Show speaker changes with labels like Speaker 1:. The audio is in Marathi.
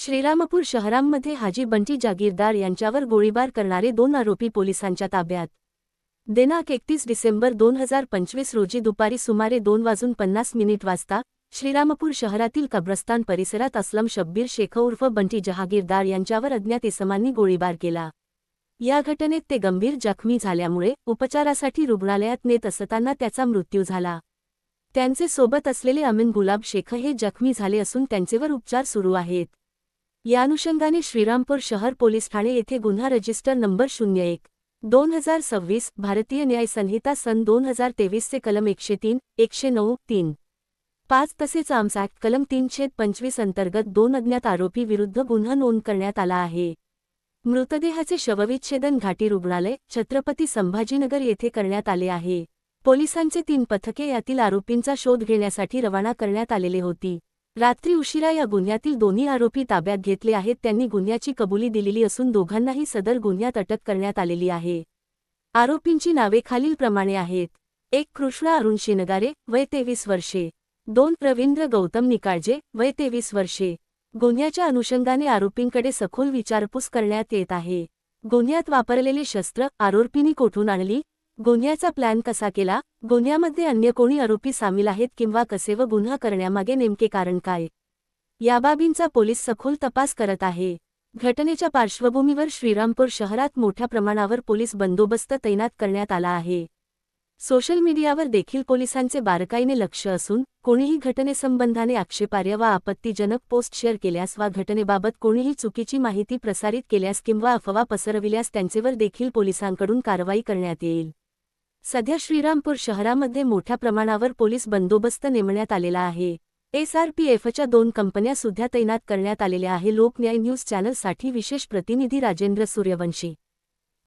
Speaker 1: श्रीरामपूर शहरामध्ये हाजी बंटी जागीरदार यांच्यावर गोळीबार करणारे 2 आरोपी पोलिसांच्या ताब्यात। दिनांक 31 डिसेंबर 2025 रोजी दुपारी सुमारे 2:50 वाजता श्रीरामपूर शहरातील कब्रस्तान परिसरात असलम शब्बीर शेख उर्फ बंटी जहागीरदार यांच्यावर अज्ञात इसमांनी गोळीबार केला। या घटनेत ते गंभीर जखमी झाल्यामुळे उपचारासाठी रुग्णालयात नेत असताना त्याचा मृत्यू झाला। त्यांचे सोबत असलेले अमीन गुलाब शेख हे जखमी झाले असून त्यांचेवर उपचार सुरू आहेत। या अनुषंगाने श्रीरामपूर शहर पोलीस ठाणे येथे गुन्हा रजिस्टर नंबर 01/2026 भारतीय न्याय संहिता सन 2023 चे कलम 103, 109, 3, 5 तसेच आर्म्स ॲक्ट कलम 325 अंतर्गत 2 अज्ञात आरोपी विरुद्ध गुन्हा नोंद करण्यात आला आहे। मृतदेहाचे शवविच्छेदन घाटी रुग्णालय छत्रपती संभाजीनगर येथे करण्यात आले आहे। पोलिसांचे 3 पथके यातील आरोपींचा शोध घेण्यासाठी रवाना करण्यात आलेले होती। रात्री उशिरा या गुन्ह्यातील दोन्ही आरोपी ताब्यात घेतले आहेत। त्यांनी गुन्ह्याची कबुली दिलेली असून दोघांनाही सदर गुन्ह्यात अटक करण्यात आलेली आहे। आरोपींची नावे खालीलप्रमाणे आहेत: 1 कृष्णा अरुण शिनगारे वय 23 वर्षे, 2 रवींद्र गौतम निकाळजे वय 23 वर्षे। गुन्ह्याच्या अनुषंगाने आरोपींकडे सखोल विचारपूस करण्यात येत आहे। गुन्ह्यात वापरलेले शस्त्र आरोपींनी कोठून आणली, गुन्ह्याचा प्लॅन कसा केला, गुन्ह्यामध्ये अन्य कोणी आरोपी सामील आहेत किंवा कसे व गुन्हा करण्यामागे नेमके कारण काय, या बाबींचा पोलीस सखोल तपास करत आहे। घटनेच्या पार्श्वभूमीवर श्रीरामपूर शहरात मोठ्या प्रमाणावर पोलीस बंदोबस्त तैनात करण्यात आला आहे। सोशल मीडियावर देखील पोलिसांचे बारकाईने लक्ष असून कोणीही घटनेसंबंधाने आक्षेपार्ह वा आपत्तीजनक पोस्ट शेअर केल्यास वा घटनेबाबत कोणीही चुकीची माहिती प्रसारित केल्यास किंवा अफवा पसरविल्यास त्यांचेवर देखील पोलिसांकडून कारवाई करण्यात येईल। सध्या श्रीरामपूर शहरामध्ये मोठ्या प्रमाणावर पोलीस बंदोबस्त नेमण्यात आलेला आहे। SRPFच्या 2 कंपन्या सुद्धा तैनात करण्यात आलेल्या आहे। लोकन्याय न्यूज चॅनलसाठी विशेष प्रतिनिधी राजेंद्र सूर्यवंशी।